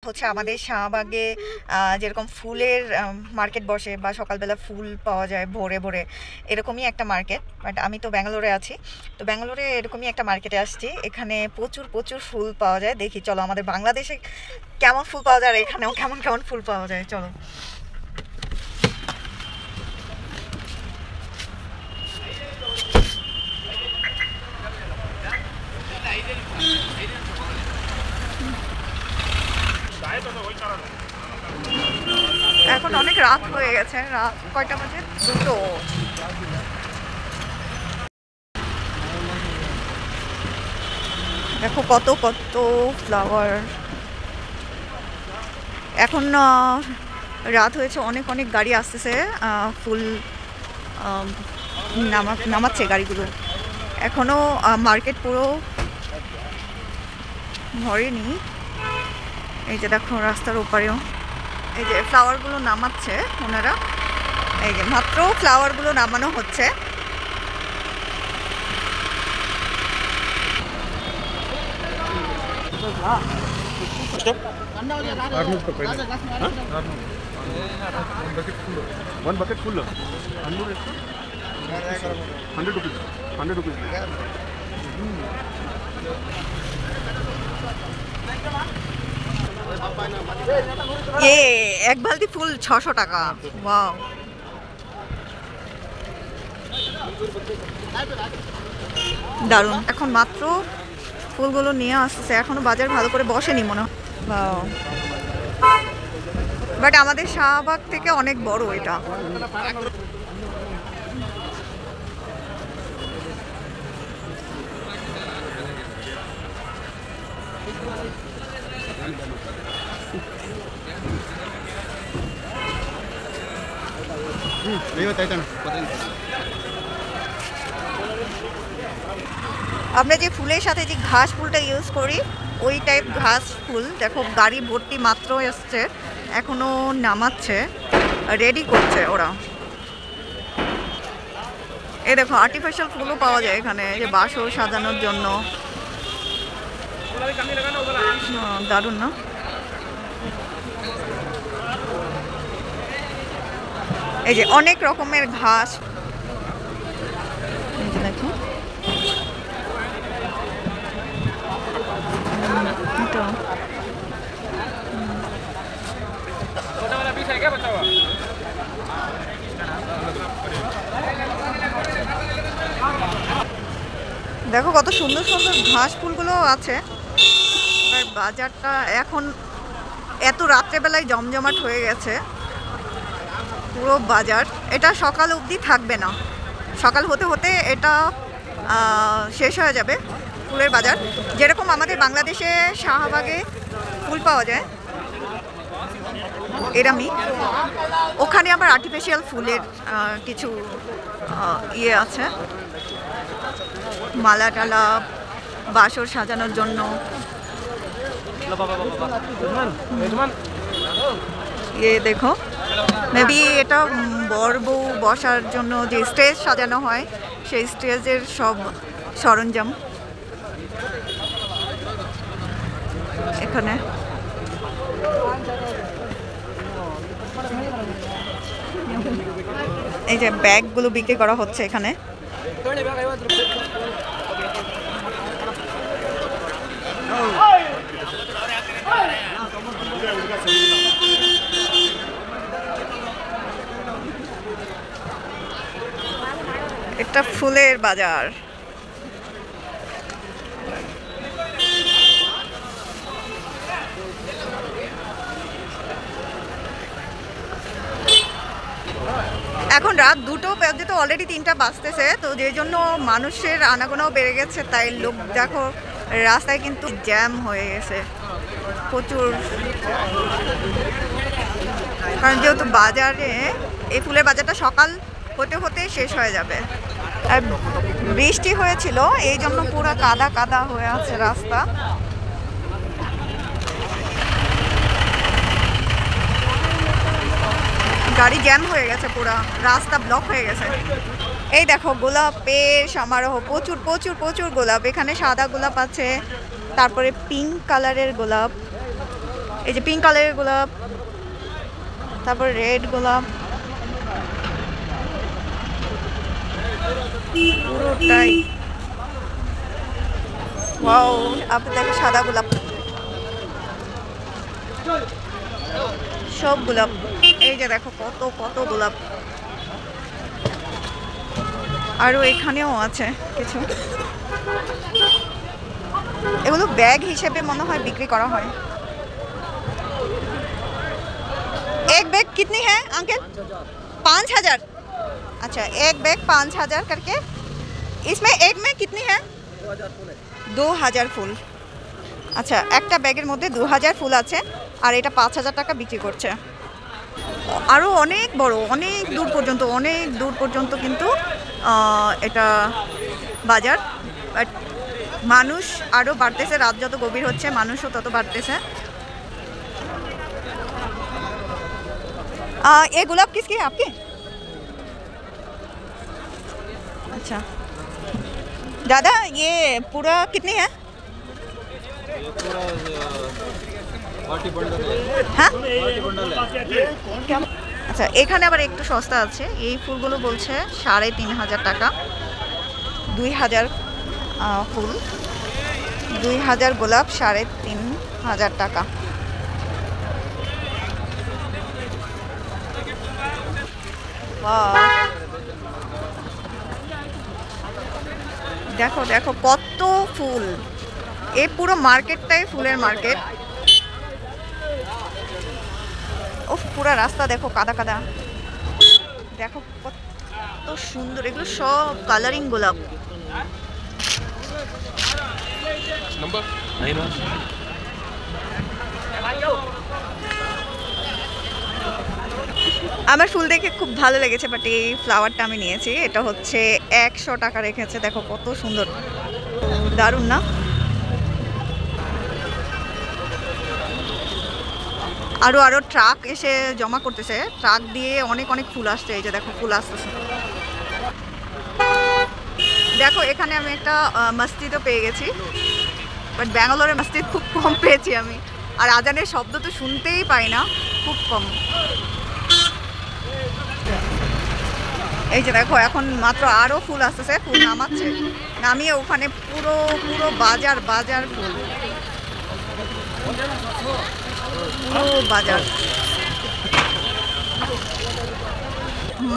হচ্ছে আমাদের শাহবাগে যেরকম ফুলের মার্কেট বসে বা সকালবেলা ফুল পাওয়া যায় ভোরে ভোরে, এরকমই একটা মার্কেট। বাট আমি তো ব্যাঙ্গালোরে আছি, তো ব্যাঙ্গালোরে এরকমই একটা মার্কেটে আসছি। এখানে প্রচুর প্রচুর ফুল পাওয়া যায়। দেখি চলো আমাদের বাংলাদেশে কেমন ফুল পাওয়া যায় আর এখানেও কেমন কেমন ফুল পাওয়া যায়, চলো। এখন অনেক রাত হয়ে গেছে, রাত কয়টা বাজে? 2টো। দেখো কত কত ফ্লাওয়ার। এখন রাত হয়েছে, অনেক অনেক গাড়ি আসতেছে, ফুল নামাচ্ছে গাড়িগুলো। এখনো মার্কেট পুরো ভরেনি। এই যে দেখো রাস্তার ওপারেও এই যে ফ্লাওয়ারগুলো নামাচ্ছে ওনারা। এই যে মাত্র ফ্লাওয়ারগুলো নামানো হচ্ছে। এক বালতি ফুল 600 টাকা। ওয়াও, দারুণ। এখন মাত্র ফুলগুলো নিয়ে আসছে, এখনো বাজার ভালো করে বসেনি মনে হয়। বাট আমাদের শাহবাগ থেকে অনেক বড় এটা। আমরা যে ফুলের সাথে যে ঘাস ফুলটা ইউজ করি ওই টাইপ ঘাস ফুল। দেখো গাড়ি ভর্তি মাত্র এসছে, এখনো নামাচ্ছে, রেডি করছে ওরা। এই দেখো আর্টিফিশিয়াল ফুলও পাওয়া যায় এখানে, যে বাসও সাজানোর জন্য। দারুণ না? এই যে অনেক রকমের ঘাস, দেখো দেখো কত সুন্দর সুন্দর ঘাস ফুলগুলো আছে। আর বাজারটা এখন এত রাত্রেবেলায় জমজমাট হয়ে গেছে পুরো বাজার। এটা সকাল অবধি থাকবে না, সকাল হতে হতে এটা শেষ হয়ে যাবে ফুলের বাজার। যেরকম আমাদের বাংলাদেশে শাহবাগে ফুল পাওয়া যায় এরমই ওখানে আবার আর্টিফিশিয়াল ফুলের কিছু ইয়ে আছে, মালা টালা বাসর সাজানোর জন্য। ये देखो মেবি এটা বর বউ বসার জন্য যে স্টেজ সাজানো হয় সেই স্টেজের সব সরঞ্জাম এখানে। এই যে ব্যাগগুলো বিক্রি করা হচ্ছে এখানে। একটা ফুলের বাজার। এখন রাত 2টো বাজে, তো অলরেডি 3টা বাজতেছে, তো যে জন্য মানুষের আনাগোনাও বেড়ে গেছে। তাই লোক দেখো রাস্তায় কিন্তু জ্যাম হয়ে গেছে প্রচুর, কারণ যেহেতু বাজারে এই ফুলের বাজারটা সকাল হতে হতে শেষ হয়ে যাবে। আর বৃষ্টি হয়েছিল এই জন্য পুরো কাদা কাদা হয়ে আছে রাস্তা। গাড়ি জ্যাম হয়ে গেছে, পুরো রাস্তা ব্লক হয়ে গেছে। এই দেখো গোলাপের সমারোহ, প্রচুর প্রচুর প্রচুর গোলাপ। এখানে সাদা গোলাপ আছে, তারপরে পিঙ্ক কালারের গোলাপ, এই যে পিঙ্ক কালারের গোলাপ, তারপর রেড গোলাপ, পুরোটাই। ওয়াও, আপনি দেখো সাদা গোলাপ, সব গোলাপ। এই যে দেখো কত কত গোলাপ। আরও এখানেও আছে কিছু। এগুলো ব্যাগ হিসেবে মনে হয় বিক্রি করা হয়। एक बैग कितनी है अंकल? 5,000। अच्छा, एक बैग 5,000 करके। इसमें एक में कितनी है? 2,000 ফুল। আচ্ছা, একটা ব্যাগের মধ্যে 2,000 ফুল আছে, আর এটা 5,000 টাকা বিক্রি করছে। আরও অনেক বড়, অনেক দূর পর্যন্ত কিন্তু এটা বাজার। বাট মানুষ আরও বাড়তেছে, রাত যত গভীর হচ্ছে মানুষও তত বাড়তেছে। ये गुलाब किसके है, आपके? अच्छा दादा, ये पूरा कितनी है? हाँ, আচ্ছা, এখানে আবার একটু সস্তা আছে। এই ফুলগুলো বলছে 3,500 টাকা। 2,000 ফুল, 2,000 গোলাপ, 3,500 টাকা। দেখো দেখো কত ফুল। এই পুরো মার্কেটটাই ফুলের মার্কেট। ও পুরো রাস্তা দেখো কাদা কাদা। দেখো কত সুন্দর, এগুলো সব কালারিং গোলাপ। আমার ফুল দেখে খুব ভালো লেগেছে, বাট এই ফ্লাওয়ারটা আমি নিয়েছি। এটা হচ্ছে 100 টাকা রেখেছে। দেখো কত সুন্দর, দারুণ না? আরো ট্রাক এসে জমা করতেছে, ট্রাক দিয়ে অনেক ফুল আসছে। এই যে দেখো ফুল আসতেছে। দেখো এখানে আমি একটা মসজিদও পেয়ে গেছি, বাট ব্যাঙ্গালোরের মসজিদ খুব কম পেয়েছি আমি। আর আজানের শব্দ তো শুনতেই পাই না, খুব কম। এই যে দেখো এখন মাত্র আরও ফুল আসতেছে, ফুল নামাচ্ছে, নামিয়ে ওখানে পুরো বাজার ফুল, পুরো বাজার।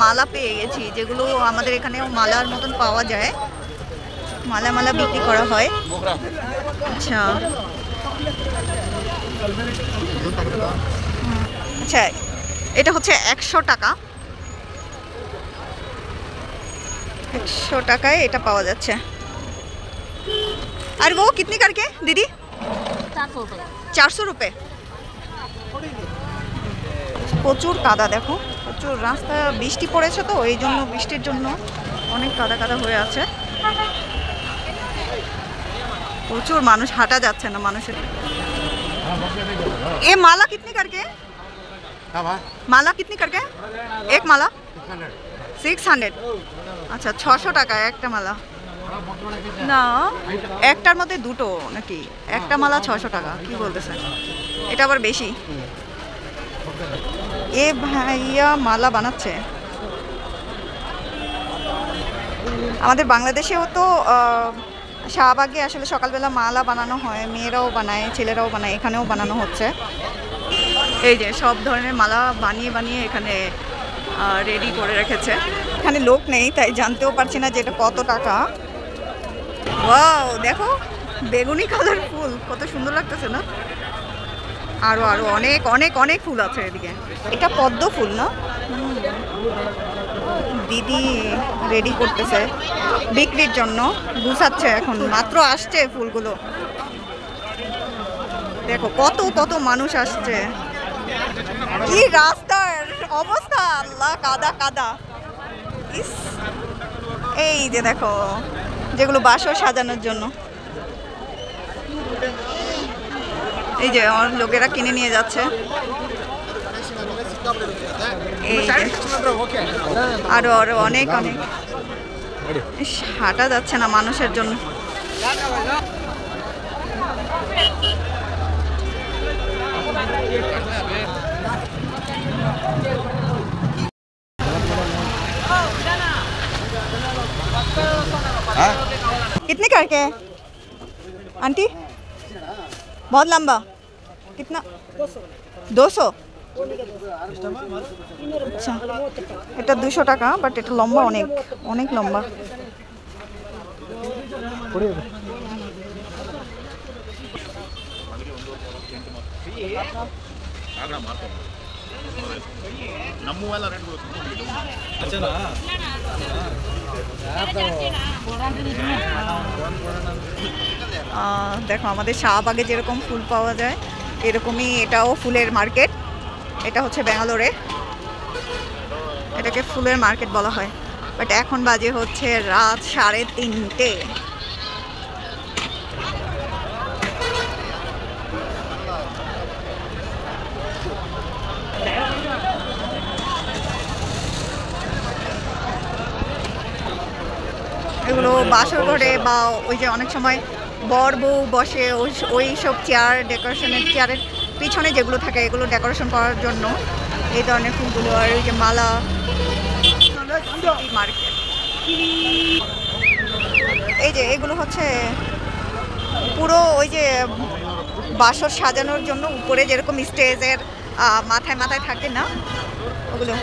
মালা পেয়ে গেছি, যেগুলো আমাদের এখানেও মালার মতন পাওয়া যায়, মালা বিক্রি করা হয়। আচ্ছা আচ্ছা, এটা হচ্ছে 100 টাকা। 100 টাকায় এটা পাওয়া যাচ্ছে। আর वो कितनी करके दीदी? 400 रुपये। প্রচুর কাদা, দেখো প্রচুর রাস্তা, বৃষ্টি পড়েছে তো, এই জন্য বৃষ্টির জন্য অনেক কাদা হয়ে আছে। প্রচুর মানুষ, হাঁটা যাচ্ছে না মানুষের। ये माला कितनी करके? माला कितनी करके? एक माला 600। আচ্ছা 600 টাকা একটা মালা। না, একটার মধ্যে দুটো নাকি? একটা মালা 600 টাকা, কি বলতেছেন? এটা আবার বেশি। এ ভাইয়া মালা বানাচ্ছে। আমাদের বাংলাদেশেও তো শাহবাগে আসলে সকালবেলা মালা বানানো হয়, মেয়েরাও বানায়, ছেলেরাও বানায়, এখানেও বানানো হচ্ছে। এই যে সব ধরনের মালা বানিয়ে এখানে রেডি করে রেখেছে। এখানে লোক নেই তাই জানতেও পারছি না যে এটা কত টাকা। ওয়াও, দেখো বেগুনি কালার ফুল, কত সুন্দর লাগতেছে না? আরো অনেক ফুল আছে এদিকে। এটা পদ্ম ফুল না? দিদি রেডি করতেছে বিক্রির জন্য, গুছাচ্ছে, এখন মাত্র আসছে ফুলগুলো। দেখো কত মানুষ আসছে। কি রাস্তার অবস্থা, আল্লাহ, কাদা। ইস, এই যে দেখো যেগুলো বাসর সাজানোর জন্য, এই যে লোকেরা কিনে নিয়ে যাচ্ছে। আরো অনেক হাঁটা যাচ্ছে না মানুষের জন্য। कितने करके है आंटी? बहुत लंबा, कितना? 200। আচ্ছা, এটা 200 টাকা, বাট এটা লম্বা, অনেক অনেক লম্বা। দেখো আমাদের শাহবাগে যেরকম ফুল পাওয়া যায় এরকমই এটাও ফুলের মার্কেট। এটা হচ্ছে ব্যাঙ্গালোরে, এটাকে ফুলের মার্কেট বলা হয়। বাট এখন বাজে হচ্ছে রাত 3:30। এগুলো বাসর ঘরে বা ওই যে অনেক সময় বর বউ বসে ওই সব চেয়ার, ডেকোরেশনের চেয়ারের পিছনে যেগুলো থাকে এগুলো ডেকোরেশন করার জন্য এই ধরনের ফুলগুলো। আর ওই যে মালা মার্কেট, এই যে এগুলো হচ্ছে পুরো ওই যে বাসর সাজানোর জন্য উপরে যেরকম স্টেজের মাথায় মাথায় থাকে না ওগুলো।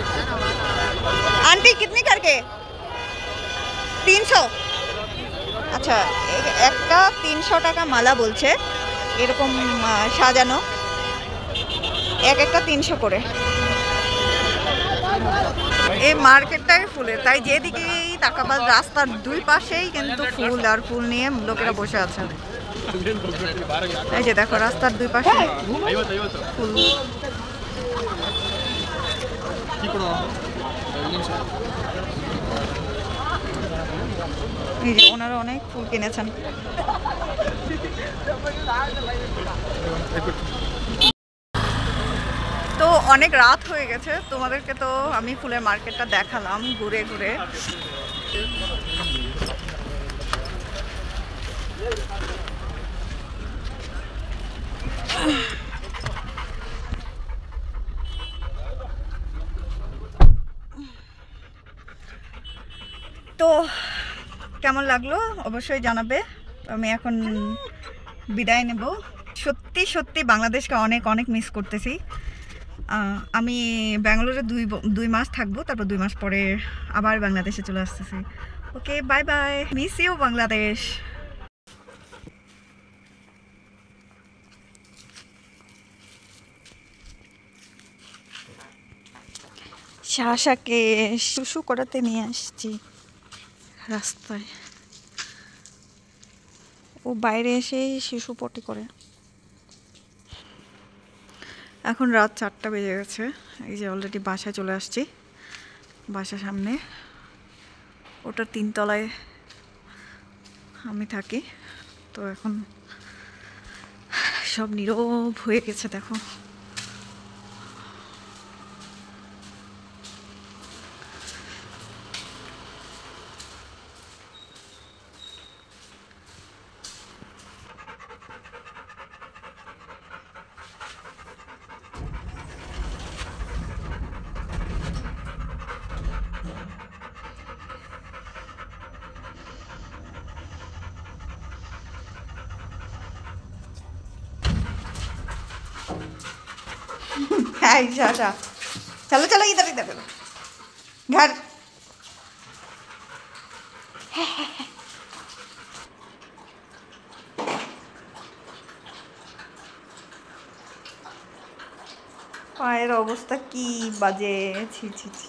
আন্টি কিতনি করকে? 300। আচ্ছা, একটা 300 টাকা মালা বলছে, এরকম সাজানো, একটা 300 করে। এই মার্কেটটাই ফুলের, তাই যেদিকেই তাকাবা রাস্তার দুই পাশেই কিন্তু ফুল আর ফুল নিয়ে লোকেরা বসে আছে। এই যে দেখো রাস্তার দুই পাশে ফুল। এই যে ওনারা অনেক ফুল কিনেছেন। তো অনেক রাত হয়ে গেছে, তোমাদেরকে তো আমি ফুলের মার্কেটটা দেখালাম ঘুরে ঘুরে। তো কেমন লাগলো অবশ্যই জানাবে। আমি এখন বিদায় নেব। সত্যি সত্যি বাংলাদেশকে অনেক অনেক মিস করতেছি। আমি ব্যাঙ্গালোরে 2 মাস থাকবো, তারপর 2 মাস পরে আবার বাংলাদেশে চলে আসতেছি। Okay, bye bye, miss you Bangladesh. শাসাকে শুশু করাতে নিয়ে আসছি রাস্তায়, ও বাইরে এসেই শিশু পটি করে। এখন রাত 4টা বেজে গেছে। এই যে অলরেডি বাসায় চলে আসছি, বাসার সামনে, ওটার 3 তলায় আমি থাকি। তো এখন সব নীরব হয়ে গেছে দেখো। शाशा चलो चलो इधर इधर घर। পায়ের অবস্থা কি বাজে, ছি ছি ছি।